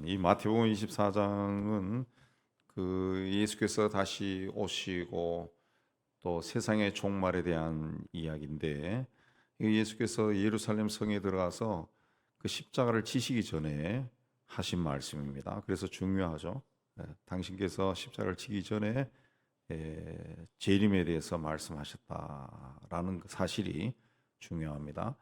이 마태복음 24장은 그 예수께서 다시 오시고 또 세상의 종말에 대한 이야기인데, 이 예수께서 예루살렘 성에 들어가서 그 십자가를 지시기 전에 하신 말씀입니다. 그래서 중요하죠. 당신께서 십자가를 지기 전에 재림에 대해서 말씀하셨다라는 그 사실이 중요합니다.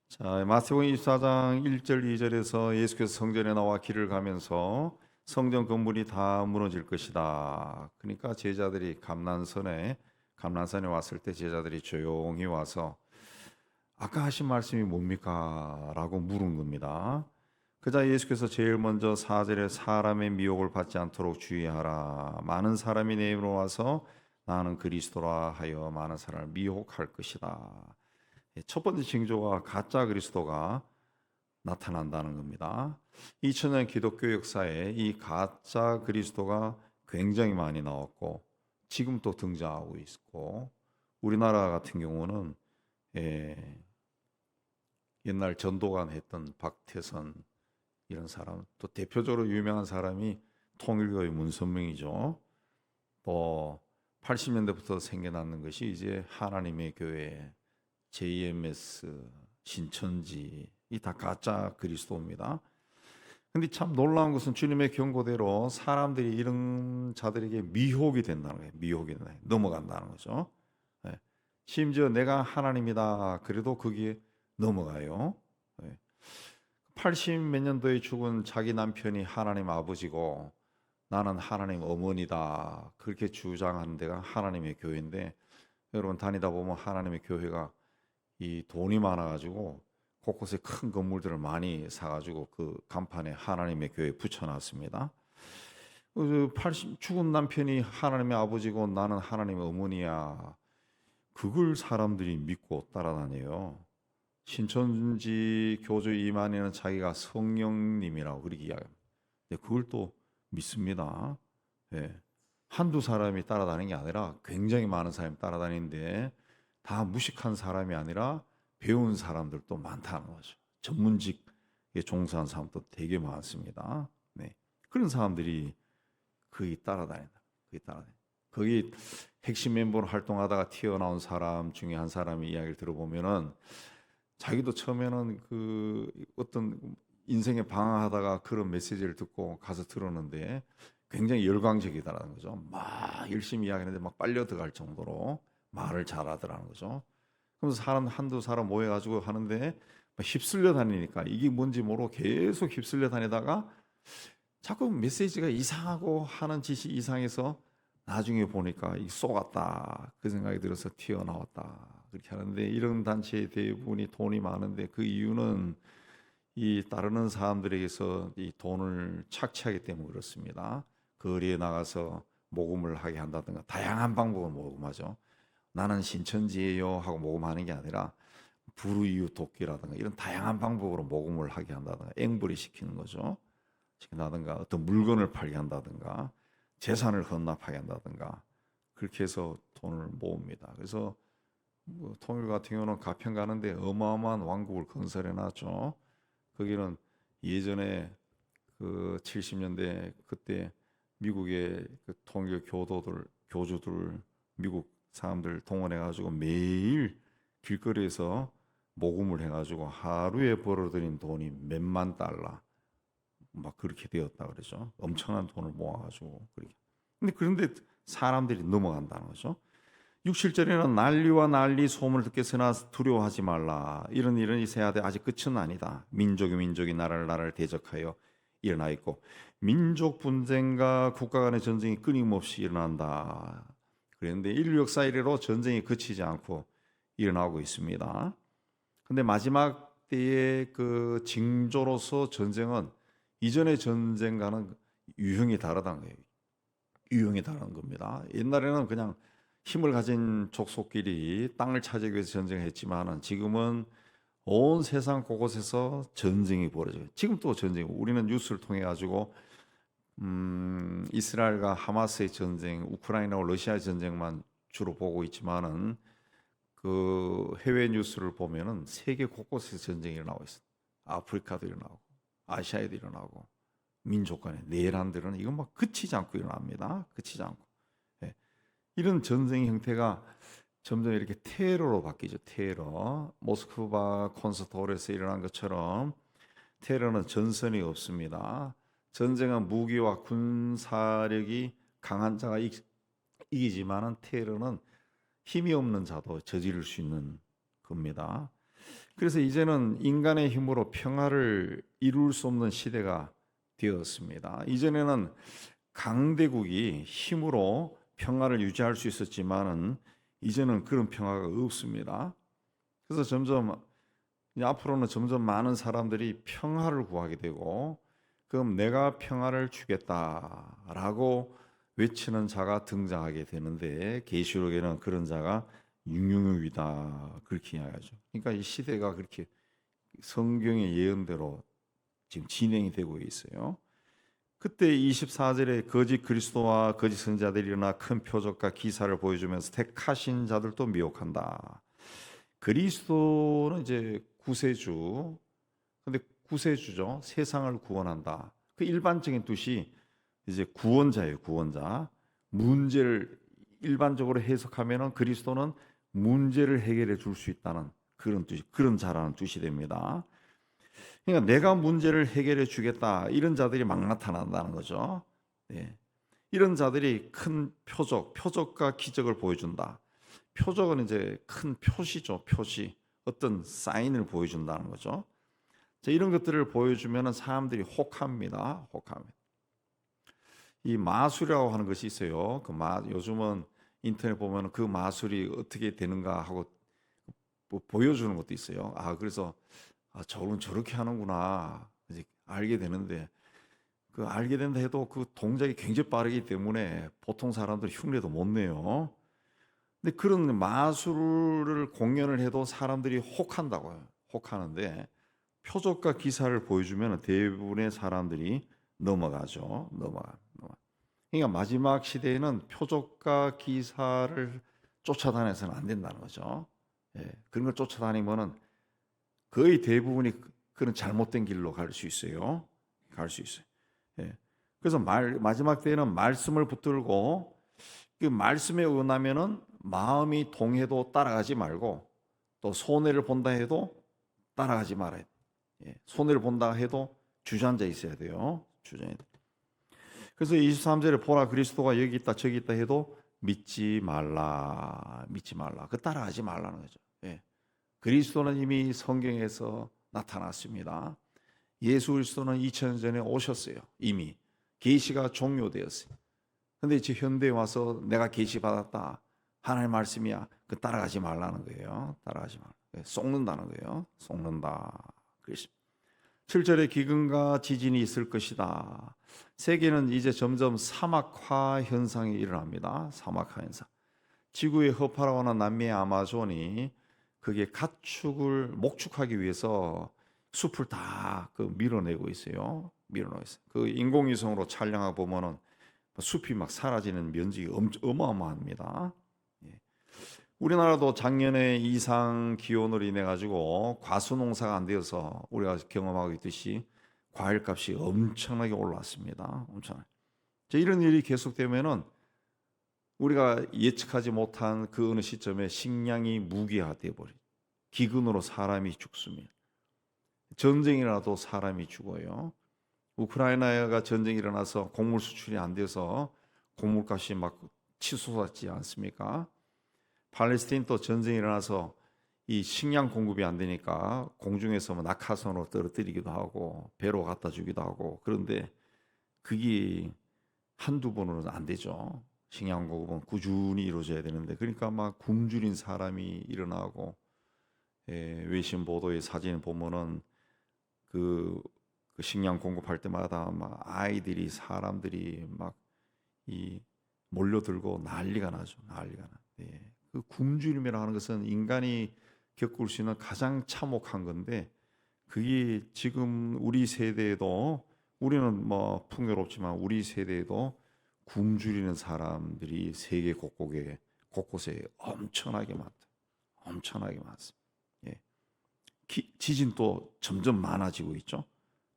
자, 마태복음 24장 1절 2절에서 예수께서 성전에 나와 길을 가면서 성전 건물이 다 무너질 것이다. 그러니까 제자들이 감난산에 왔을 때 제자들이 조용히 와서 아까 하신 말씀이 뭡니까? 라고 물은 겁니다. 그자 예수께서 제일 먼저 4절에 사람의 미혹을 받지 않도록 주의하라. 많은 사람이 내 입으로 와서 나는 그리스도라 하여 많은 사람을 미혹할 것이다. 첫 번째 징조가 가짜 그리스도가 나타난다는 겁니다. 2000년 기독교 역사에 이 가짜 그리스도가 굉장히 많이 나왔고 지금 또 등장하고 있고, 우리나라 같은 경우는 옛날 전도관 했던 박태선 이런 사람, 또 대표적으로 유명한 사람이 통일교의 문선명이죠. 또 80년대부터 생겨나는 것이 이제 하나님의 교회, JMS, 신천지, 이 다 가짜 그리스도입니다. 근데 참 놀라운 것은 주님의 경고대로 사람들이 이런 자들에게 미혹이 된다는 거예요. 미혹이 된다. 넘어간다는 거죠. 심지어 내가 하나님이다 그래도 거기에 넘어가요. 80 몇 년도에 죽은 자기 남편이 하나님 아버지고 나는 하나님 어머니다 그렇게 주장하는 데가 하나님의 교회인데, 여러분 다니다 보면 하나님의 교회가 이 돈이 많아가지고 곳곳에 큰 건물들을 많이 사가지고 그 간판에 하나님의 교회 붙여놨습니다. 80 죽은 남편이 하나님의 아버지고 나는 하나님의 어머니야. 그걸 사람들이 믿고 따라다녀요. 신천지 교주 이만희는 자기가 성령님이라고 그렇게 이야기합니다. 근데 그걸 또 믿습니다. 한두 사람이 따라다니는 게 아니라 굉장히 많은 사람이 따라다니는데 다 무식한 사람이 아니라 배운 사람들도 많다는 거죠. 전문직에 종사한 사람도 되게 많습니다. 그런 사람들이 거기 따라다닌다. 거기 핵심 멤버로 활동하다가 튀어나온 사람 중에 한 사람의 이야기를 들어보면은 자기도 처음에는 그 어떤 인생에 방황하다가 그런 메시지를 듣고 가서 들었는데 굉장히 열광적이다라는 거죠. 막 열심히 이야기하는데 막 빨려 들어갈 정도로 말을 잘하더라는 거죠. 그래서 사람 한두 사람 모여가지고 하는데 휩쓸려 다니니까 이게 뭔지 모르고 계속 휩쓸려 다니다가 자꾸 메시지가 이상하고 하는 짓이 이상해서 나중에 보니까 이 쏘갔다 그 생각이 들어서 튀어나왔다 그렇게 하는데, 이런 단체의 대부분이 돈이 많은데 그 이유는 이 따르는 사람들에게서 이 돈을 착취하기 때문에 그렇습니다. 거리에 나가서 모금을 하게 한다든가 다양한 방법으로 모금하죠. 나는 신천지예요 하고 모금하는 게 아니라 불우이웃 돕기라든가 이런 다양한 방법으로 모금을 하게 한다든가 앵벌이 시키는 거죠. 시킨다든가 어떤 물건을 팔게 한다든가 재산을 헌납하게 한다든가 그렇게 해서 돈을 모읍니다. 그래서 통일 같은 경우는 가평 가는데 어마어마한 왕국을 건설해 놨죠. 거기는 예전에 그 70년대 그때 미국의 그 통일 교주들 미국 사람들 동원해 가지고 매일 길거리에서 모금을 해 가지고 하루에 벌어들인 돈이 몇만 달러 막 그렇게 되었다 그러죠. 엄청난 돈을 모아 가지고 그렇게. 그런데 사람들이 넘어간다는 거죠. 6, 7절에는 난리와 난리 소문을 듣겠으나 두려워하지 말라. 이런 일은 있어야 돼. 아직 끝은 아니다. 민족이 나라를 대적하여 일어나 있고 민족 분쟁과 국가 간의 전쟁이 끊임없이 일어난다. 그런데 인류 역사 이래로 전쟁이 그치지 않고 일어나고 있습니다. 그런데 마지막 때의 그 징조로서 전쟁은 이전의 전쟁과는 유형이 다르다는 거예요. 유형이 다른 겁니다. 옛날에는 그냥 힘을 가진 족속끼리 땅을 차지하기 위해서 전쟁을 했지만 지금은 온 세상 곳곳에서 전쟁이 벌어져요. 지금 또 전쟁. 우리는 뉴스를 통해 가지고 이스라엘과 하마스의 전쟁, 우크라이나와 러시아의 전쟁만 주로 보고 있지만은 그 해외 뉴스를 보면은 세계 곳곳에서 전쟁이 일어나고 있어요. 아프리카도 일어나고, 아시아에도 일어나고, 민족 간의 내란들은 이건 막 그치지 않고 일어납니다. 그치지 않고. 예. 이런 전쟁의 형태가 점점 이렇게 테러로 바뀌죠. 테러. 모스크바 콘서트홀에서 일어난 것처럼 테러는 전선이 없습니다. 전쟁은 무기와 군사력이 강한 자가 이기지만은 테러는 힘이 없는 자도 저지를 수 있는 겁니다. 그래서 이제는 인간의 힘으로 평화를 이룰 수 없는 시대가 되었습니다. 이전에는 강대국이 힘으로 평화를 유지할 수 있었지만은 이제는 그런 평화가 없습니다. 그래서 앞으로는 점점 많은 사람들이 평화를 구하게 되고, 그럼 내가 평화를 주겠다라고 외치는 자가 등장하게 되는데, 계시록에는 그런 자가 육육육이다 그렇게 이야기하죠. 그러니까 이 시대가 그렇게 성경의 예언대로 지금 진행이 되고 있어요. 그때 24절에 거짓 그리스도와 거짓 선지자들이 일어나 큰 표적과 기사를 보여주면서 택하신 자들도 미혹한다. 그리스도는 이제 구세주, 근데 구세주죠. 세상을 구원한다. 그 일반적인 뜻이 이제 구원자예요. 구원자. 문제를 일반적으로 해석하면은 그리스도는 문제를 해결해 줄 수 있다는 그런 뜻, 그런 자라는 뜻이 됩니다. 그러니까 내가 문제를 해결해 주겠다 이런 자들이 막 나타난다는 거죠. 네. 이런 자들이 큰 표적과 기적을 보여준다. 표적은 이제 큰 표시죠. 표시, 어떤 사인을 보여준다는 거죠. 자, 이런 것들을 보여주면 사람들이 혹합니다. 혹합니다. 이 마술이라고 하는 것이 있어요. 요즘은 인터넷 보면 그 마술이 어떻게 되는가 하고 뭐 보여주는 것도 있어요. 그래서 저건 저렇게 하는구나 이제 알게 되는데, 그 알게 된다 해도 그 동작이 굉장히 빠르기 때문에 보통 사람들이 흉내도 못 내요. 근데 그런 마술을 공연을 해도 사람들이 혹한다고요. 혹하는데 표적과 기사를 보여주면 대부분의 사람들이 넘어가죠. 넘어가. 그러니까 마지막 시대에는 표적과 기사를 쫓아다녀서는 안 된다는 거죠. 예, 그런 걸 쫓아다니면은 거의 대부분이 그런 잘못된 길로 갈 수 있어요. 갈 수 있어요. 예. 그래서 마지막 때에는 말씀을 붙들고 그 말씀에 의하면은 마음이 동해도 따라가지 말고, 또 손해를 본다 해도 따라가지 말아야 돼. 예. 손해를 본다 해도 주저앉아 있어야 돼요. 주저앉아. 그래서 23절에 보라 그리스도가 여기 있다 저기 있다 해도 믿지 말라. 믿지 말라. 그 따라가지 말라는 거죠. 예. 그리스도는 이미 성경에서 나타났습니다. 예수 그리스도는 2000년 전에 오셨어요. 이미 계시가 종료되었어요. 근데 이제 현대에 와서 내가 계시 받았다, 하나님 말씀이야, 그 따라가지 말라는 거예요. 따라가지 말라. 속는다는 거예요. 속는다. 그래서 7절에 기근과 지진이 있을 것이다. 세계는 이제 점점 사막화 현상이 일어납니다. 사막화 현상. 지구의 허파라고 는 남미의 아마존이 그게 가축을 목축하기 위해서 숲을 다 밀어내고 있어요. 밀어내고 있어요. 그 인공위성으로 촬영하고 보면은 숲이 막 사라지는 면적이 어마어마합니다. 예. 우리나라도 작년에 이상 기온으로 인해 가지고 과수 농사가 안 되어서 우리가 경험하고 있듯이 과일값이 엄청나게 올랐습니다. 엄청나게. 이런 일이 계속되면은 우리가 예측하지 못한 그 어느 시점에 식량이 무기화되어 버려. 기근으로 사람이 죽습니다. 전쟁이라도 사람이 죽어요. 우크라이나가 전쟁이 일어나서 곡물 수출이 안 돼서 곡물값이 막 치솟았지 않습니까? 팔레스타인도 전쟁이 일어나서 이 식량 공급이 안 되니까 공중에서 낙하산으로 떨어뜨리기도 하고 배로 갖다 주기도 하고, 그런데 그게 한두 번으로는 안 되죠. 식량 공급은 꾸준히 이루어져야 되는데, 그러니까 막 굶주린 사람이 일어나고, 외신 보도의 사진 보면은 그 식량 공급할 때마다 막 아이들이 사람들이 막 이 몰려들고 난리가 나죠. 난리가 나. 그 굶주림이라고 하는 것은 인간이 겪을 수 있는 가장 참혹한 건데, 그게 지금 우리 세대에도, 우리는 뭐 풍요롭지만 우리 세대에도 굶주리는 사람들이 세계 곳곳에 엄청나게 많다. 엄청나게 많습니다. 예. 지진도 점점 많아지고 있죠.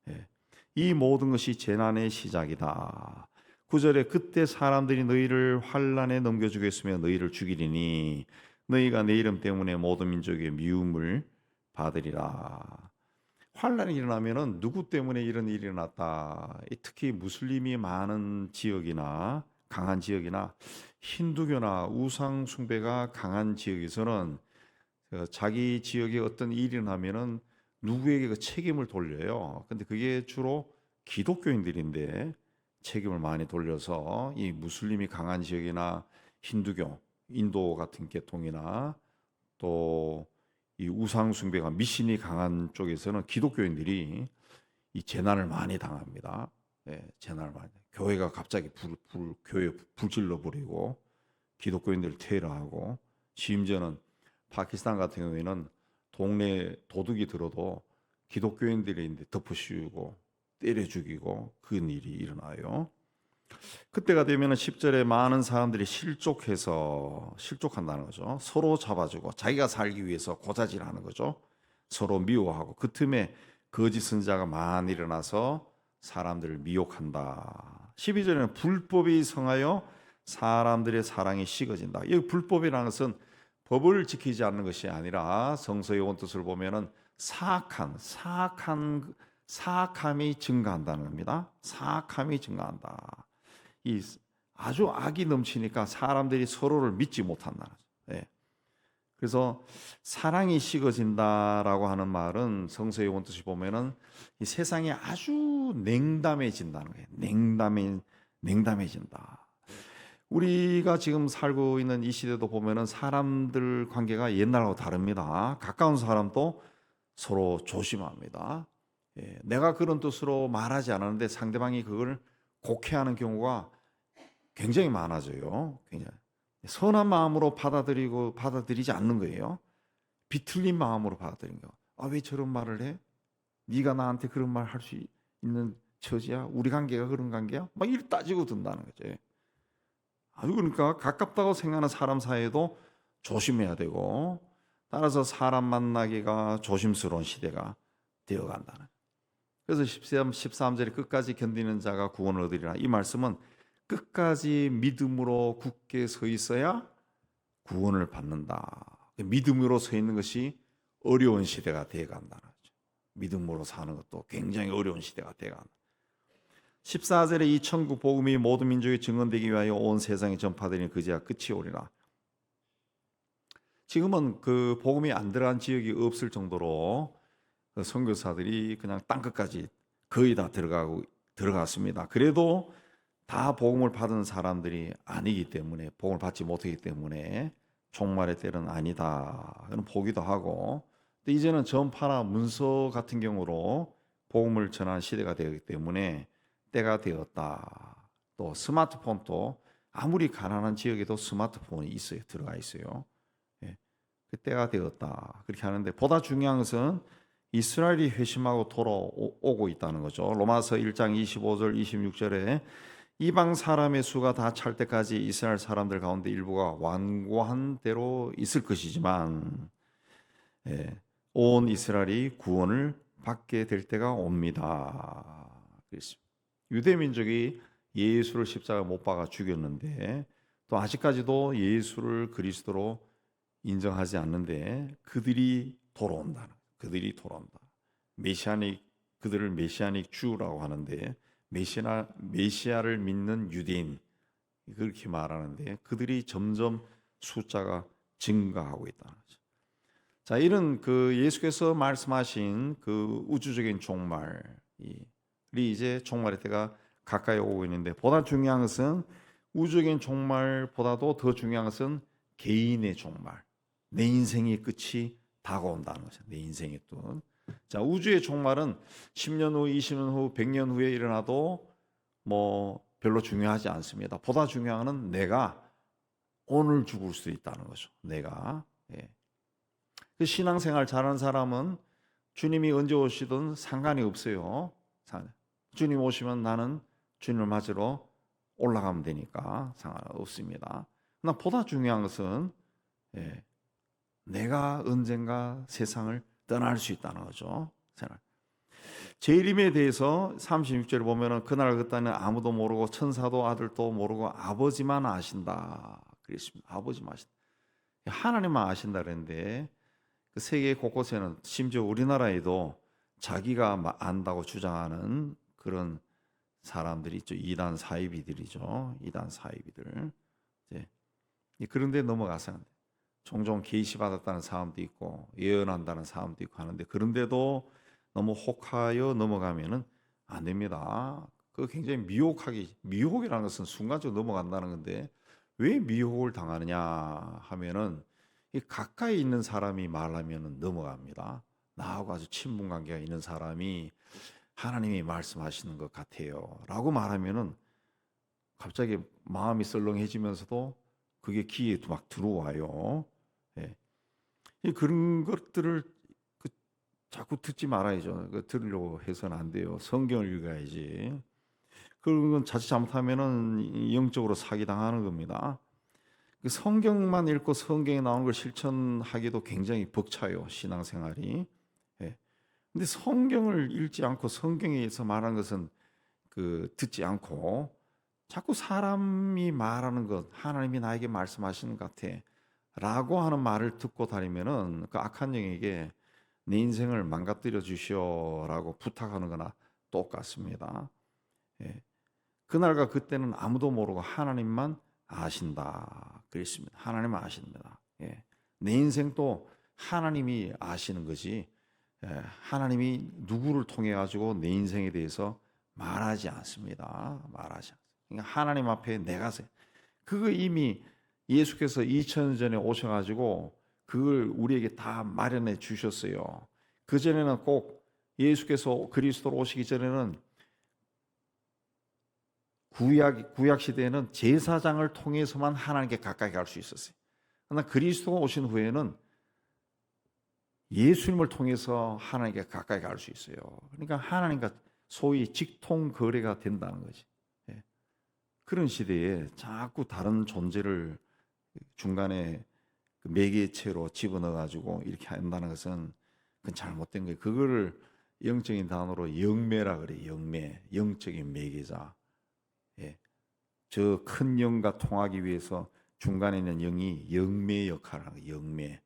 예. 이 모든 것이 재난의 시작이다. 9절에 그때 사람들이 너희를 환난에 넘겨주겠으며 너희를 죽이리니 너희가 내 이름 때문에 모든 민족의 미움을 받으리라. 환난이 일어나면은 누구 때문에 이런 일이 일어났다. 특히 무슬림이 많은 지역이나 강한 지역이나 힌두교나 우상 숭배가 강한 지역에서는 자기 지역에 어떤 일이 일어나면은 누구에게 그 책임을 돌려요. 근데 그게 주로 기독교인들인데 책임을 많이 돌려서 이 무슬림이 강한 지역이나 힌두교, 인도 같은 계통이나 또 이 우상 숭배가 미신이 강한 쪽에서는 기독교인들이 이 재난을 많이 당합니다. 예, 재난을 많이. 교회가 갑자기 교회 불질러 버리고 기독교인들 테러하고 심지어는 파키스탄 같은 경우에는 동네 도둑이 들어도 기독교인들이 덮어씌우고 때려 죽이고 그런 일이 일어나요. 그때가 되면 10절에 많은 사람들이 실족한다는 거죠. 서로 잡아주고 자기가 살기 위해서 고자질하는 거죠. 서로 미워하고 그 틈에 거짓 선지자가 많이 일어나서 사람들을 미혹한다. 12절에는 불법이 성하여 사람들의 사랑이 식어진다. 이 불법이라는 것은 법을 지키지 않는 것이 아니라 성서의 원뜻을 보면은 사악함이 증가한다는 겁니다. 사악함이 증가한다. 이 아주 악이 넘치니까 사람들이 서로를 믿지 못한다는 거죠. 예. 그래서 사랑이 식어진다라고 하는 말은 성서의 원뜻이 보면은 이 세상이 아주 냉담해진다는 거예요. 냉담해진다. 우리가 지금 살고 있는 이 시대도 보면은 사람들 관계가 옛날하고 다릅니다. 가까운 사람도 서로 조심합니다. 예, 내가 그런 뜻으로 말하지 않았는데 상대방이 그걸 곡해하는 경우가 굉장히 많아져요. 굉장히 선한 마음으로 받아들이지 않는 거예요. 비틀린 마음으로 받아들인 거. 아, 왜 저런 말을 해? 네가 나한테 그런 말 할 수 있는 처지야? 우리 관계가 그런 관계야? 막 이렇게 따지고 든다는 거죠. 아주 그러니까 가깝다고 생각하는 사람 사이에도 조심해야 되고 따라서 사람 만나기가 조심스러운 시대가 되어간다는. 그래서 13절에 끝까지 견디는 자가 구원을 얻으리라. 이 말씀은 끝까지 믿음으로 굳게 서 있어야 구원을 받는다. 믿음으로 서 있는 것이 어려운 시대가 되어간다는 거죠. 믿음으로 사는 것도 굉장히 어려운 시대가 되어간다. 14절에 이 천국 복음이 모든 민족에 증언되기 위하여 온 세상에 전파되니 그제야 끝이 오리라. 지금은 그 복음이 안 들어간 지역이 없을 정도로 선교사들이 그냥 땅끝까지 거의 다 들어갔습니다. 그래도 다 복음을 받은 사람들이 아니기 때문에 복음을 받지 못하기 때문에 종말의 때는 아니다. 그런 보기도 하고 또 이제는 전파나 문서 같은 경우로 복음을 전하는 시대가 되기 때문에 때가 되었다. 또 스마트폰도 아무리 가난한 지역에도 스마트폰이 있어요. 들어가 있어요. 예, 그 때가 되었다. 그렇게 하는데 보다 중요한 것은 이스라엘이 회심하고 돌아오고 있다는 거죠. 로마서 1장 25절 26절에 이방 사람의 수가 다 찰 때까지 이스라엘 사람들 가운데 일부가 완고한 대로 있을 것이지만 온 이스라엘이 구원을 받게 될 때가 옵니다. 유대 민족이 예수를 십자가에 못 박아 죽였는데 또 아직까지도 예수를 그리스도로 인정하지 않는데 그들이 돌아온다. 그들을 메시아닉 주라고 하는데 메시아를 믿는 유대인 그렇게 말하는데 그들이 점점 숫자가 증가하고 있다는 거죠. 자, 이런 그 예수께서 말씀하신 그 우주적인 종말이 이제 종말의 때가 가까이 오고 있는데 보다 중요한 것은 우주적인 종말보다도 더 중요한 것은 개인의 종말. 내 인생의 끝이 다가온다는 거죠. 내 인생의 끝. 자, 우주의 종말은 10년 후, 20년 후, 100년 후에 일어나도 뭐 별로 중요하지 않습니다. 보다 중요한 건 내가 오늘 죽을 수도 있다는 거죠. 내가. 그 신앙생활 잘하는 사람은 주님이 언제 오시든 상관이 없어요. 주님 오시면 나는 주님을 맞으러 올라가면 되니까 상관없습니다. 그러나 보다 중요한 것은 내가 언젠가 세상을 떠날 수 있다는 거죠. 재림에 대해서 36절을 보면은 그날 그때는 아무도 모르고 천사도 아들도 모르고 아버지만 아신다 그랬습니다. 아버지만 아신다. 하나님만 아신다 그랬는데 그 세계 곳곳에는 심지어 우리나라에도 자기가 안다고 주장하는 그런 사람들이 있죠. 이단 사이비들이죠. 이단 사이비들. 이제 그런데 넘어가서 종종 계시 받았다는 사람도 있고 예언한다는 사람도 있고 하는데 그런데도 너무 혹하여 넘어가면은 안 됩니다. 그 굉장히 미혹이라는 것은 순간적으로 넘어간다는 건데 왜 미혹을 당하느냐 하면은 이 가까이 있는 사람이 말하면은 넘어갑니다. 나하고 아주 친분 관계가 있는 사람이 하나님이 말씀하시는 것 같아요 라고 말하면은 갑자기 마음이 썰렁해지면서도 그게 귀에 막 들어와요. 예. 그런 것들을 자꾸 듣지 말아야죠. 들으려고 해서는 안 돼요. 성경을 읽어야지. 그런 건 자칫 잘못하면은 영적으로 사기당하는 겁니다. 성경만 읽고 성경에 나오는 걸 실천하기도 굉장히 벅차요. 신앙생활이. 예. 근데 성경을 읽지 않고 성경에서 말하는 것은 듣지 않고 자꾸 사람이 말하는 것, 하나님이 나에게 말씀하시는 것 같아 라고 하는 말을 듣고 다니면은 그 악한 영에게 내 인생을 망가뜨려 주시오라고 부탁하는 거나 똑같습니다. 예. 그날과 그때는 아무도 모르고 하나님만 아신다 그랬습니다. 하나님만 아십니다. 예. 내 인생도 하나님이 아시는 거지. 예. 하나님이 누구를 통해 가지고 내 인생에 대해서 말하지 않습니다. 말하지 않습니다. 그러니까 하나님 앞에 내가 그거 이미 예수께서 2000년 전에 오셔가지고 그걸 우리에게 다 마련해 주셨어요. 그 전에는 꼭 예수께서 그리스도로 오시기 전에는 구약 시대에는 제사장을 통해서만 하나님께 가까이 갈 수 있었어요. 그러나 그리스도가 오신 후에는 예수님을 통해서 하나님께 가까이 갈 수 있어요. 그러니까 하나님과 소위 직통 거래가 된다는 거지. 예. 그런 시대에 자꾸 다른 존재를 중간에 매개체로 집어넣어 가지고 이렇게 한다는 것은 그건 잘못된 거예요. 그거를 영적인 단어로 영매라 그래요. 영매, 영적인 매개자. 예. 저 큰 영과 통하기 위해서 중간에 있는 영이 영매 역할을 하는 거예요. 영매,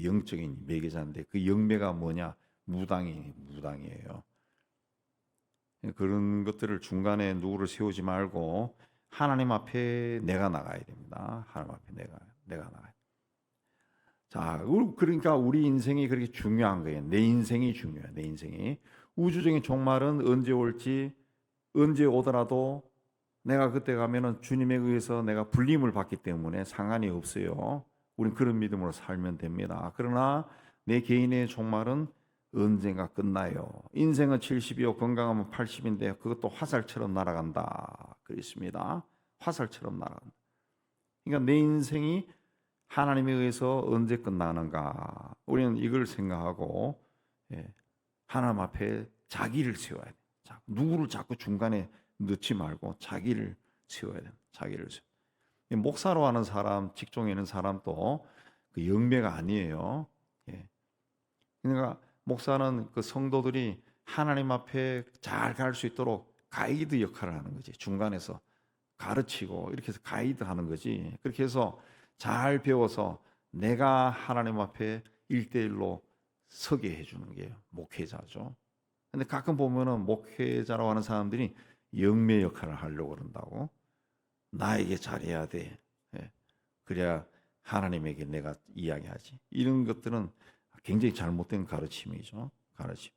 영적인 매개자인데 그 영매가 뭐냐? 무당이에요. 그런 것들을 중간에 누구를 세우지 말고 하나님 앞에 내가 나가야 됩니다. 하나님 앞에 내가 나가야. 자, 그러니까 우리 인생이 그렇게 중요한 거예요. 내 인생이 중요해. 내 인생이 우주적인 종말은 언제 올지 언제 오더라도 내가 그때 가면은 주님에 의해서 내가 불림을 받기 때문에 상관이 없어요. 우린 그런 믿음으로 살면 됩니다. 그러나 내 개인의 종말은 언젠가 끝나요. 인생은 70이요 건강하면 80인데 그것도 화살처럼 날아간다 그랬습니다. 화살처럼 날아간다. 그러니까 내 인생이 하나님에 의해서 언제 끝나는가? 우리는 이걸 생각하고 하나님 앞에 자기를 세워야 돼. 누구를 자꾸 중간에 넣지 말고 자기를 세워야 돼. 자기를 세워. 목사로 하는 사람, 직종에 있는 사람도 그 영매가 아니에요. 그러니까 목사는 그 성도들이 하나님 앞에 잘 갈 수 있도록 가이드 역할을 하는 거지. 중간에서 가르치고 이렇게 해서 가이드 하는 거지. 그렇게 해서 잘 배워서 내가 하나님 앞에 1대1로 서게 해주는 게 목회자죠. 근데 가끔 보면은 목회자라고 하는 사람들이 영매 역할을 하려고 그런다고. 나에게 잘해야 돼. 그래야 하나님에게 내가 이야기하지. 이런 것들은 굉장히 잘못된 가르침이죠. 가르침.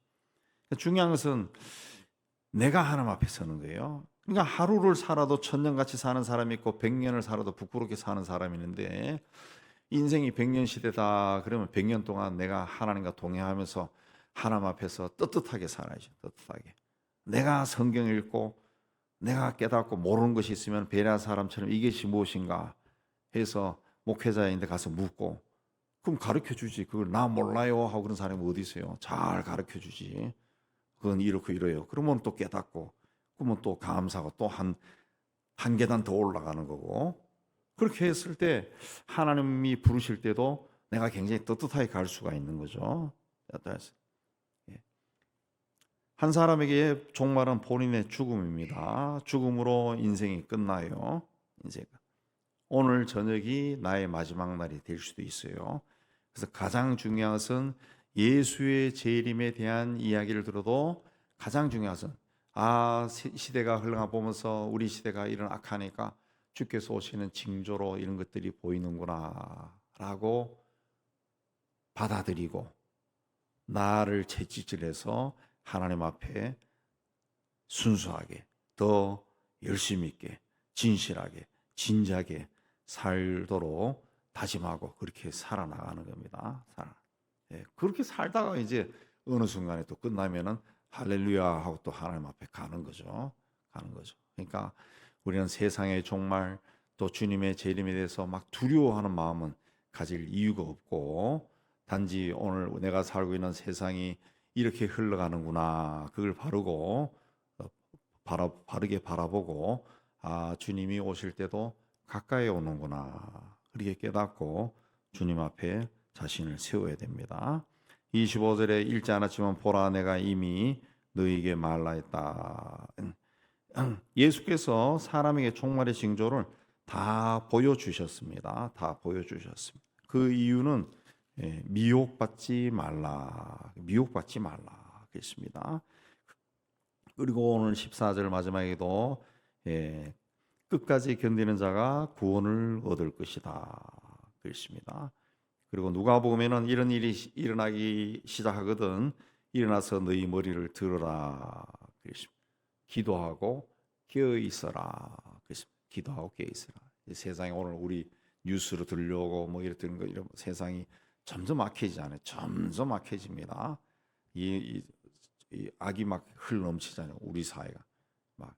중요한 것은 내가 하나님 앞에 서는 거예요. 그러니까 하루를 살아도 1000년같이 사는 사람이 있고 100년을 살아도 부끄럽게 사는 사람이 있는데 인생이 100년 시대다 그러면 100년 동안 내가 하나님과 동행하면서 하나님 앞에서 떳떳하게 살아야죠. 떳떳하게. 내가 성경 읽고 내가 깨닫고 모르는 것이 있으면 베레아 사람처럼 이것이 무엇인가 해서 목회자인데 가서 묻고 그럼 가르쳐 주지. 그걸 나 몰라요 하고 그런 사람이 어디 있어요. 잘 가르쳐 주지. 그건 이렇고 이래요. 그러면 또 깨닫고 그러면 또 감사하고 또 한 계단 더 올라가는 거고 그렇게 했을 때 하나님이 부르실 때도 내가 굉장히 떳떳하게 갈 수가 있는 거죠. 한 사람에게 종말은 본인의 죽음입니다. 죽음으로 인생이 끝나요. 인생. 오늘 저녁이 나의 마지막 날이 될 수도 있어요. 그래서 가장 중요한 것은 예수의 재림에 대한 이야기를 들어도 가장 중요한 것은 시대가 흘러가 보면서 우리 시대가 이런 악하니까 주께서 오시는 징조로 이런 것들이 보이는구나 라고 받아들이고 나를 채찍질해서 하나님 앞에 순수하게 더 열심히 있게 진실하게 진지하게 살도록 다짐하고 그렇게 살아나가는 겁니다. 그렇게 살다가 이제 어느 순간에 또 끝나면은 할렐루야 하고 또 하나님 앞에 가는 거죠. 그러니까 우리는 세상의 종말 또 주님의 재림에 대해서 막 두려워하는 마음은 가질 이유가 없고 단지 오늘 내가 살고 있는 세상이 이렇게 흘러가는구나 그걸 바르게 바라보고 주님이 오실 때도 가까이 오는구나 그렇게 깨닫고 주님 앞에 자신을 세워야 됩니다. 25절에 읽지 않았지만 보라 내가 이미 너희에게 말라했다. 예수께서 사람에게 종말의 징조를 다 보여주셨습니다. 다 보여주셨습니다. 그 이유는 미혹받지 말라 그랬습니다. 그리고 오늘 14절 마지막에도 끝까지 견디는 자가 구원을 얻을 것이다 그랬습니다. 그리고 누가복음에는 이런 일이 일어나기 시작하거든 일어나서 너희 머리를 들어라 그랬습니다. 기도하고 깨어 있어라 그랬습니다. 기도하고 깨어 있어라. 세상에 오늘 우리 뉴스로 들려오고 뭐 이런 거 이런 세상이 점점 악해지잖아요. 점점 악해집니다. 이 악이 막 흘러넘치잖아요. 우리 사회가 막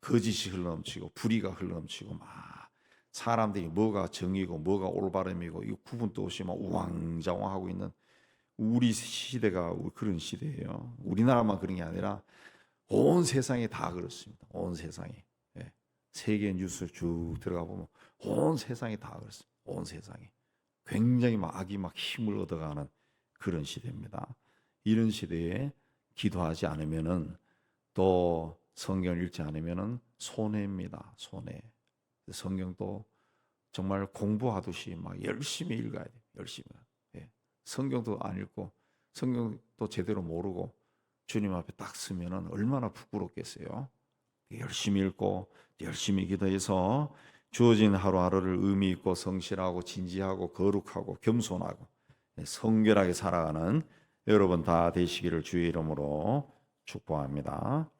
거짓이 흘러넘치고 불의가 흘러넘치고 막 사람들이 뭐가 정의고 뭐가 올바름이고 이 구분도 없이 막 우왕좌왕하고 있는 우리 시대가 그런 시대예요. 우리나라만 그런 게 아니라 온 세상이 다 그렇습니다. 온 세상이 세계 뉴스 쭉 들어가 보면 온 세상이 다 그렇습니다. 온 세상이 굉장히 막 악이 막 힘을 얻어가는 그런 시대입니다. 이런 시대에 기도하지 않으면은 또 성경을 읽지 않으면은 손해입니다. 손해. 성경도 정말 공부하듯이 막 열심히 읽어야 돼요. 열심히. 성경도 안 읽고 성경도 제대로 모르고 주님 앞에 딱 서면은 얼마나 부끄럽겠어요. 열심히 읽고 열심히 기도해서 주어진 하루하루를 의미 있고 성실하고 진지하고 거룩하고 겸손하고 성결하게 살아가는 여러분 다 되시기를 주의 이름으로 축복합니다.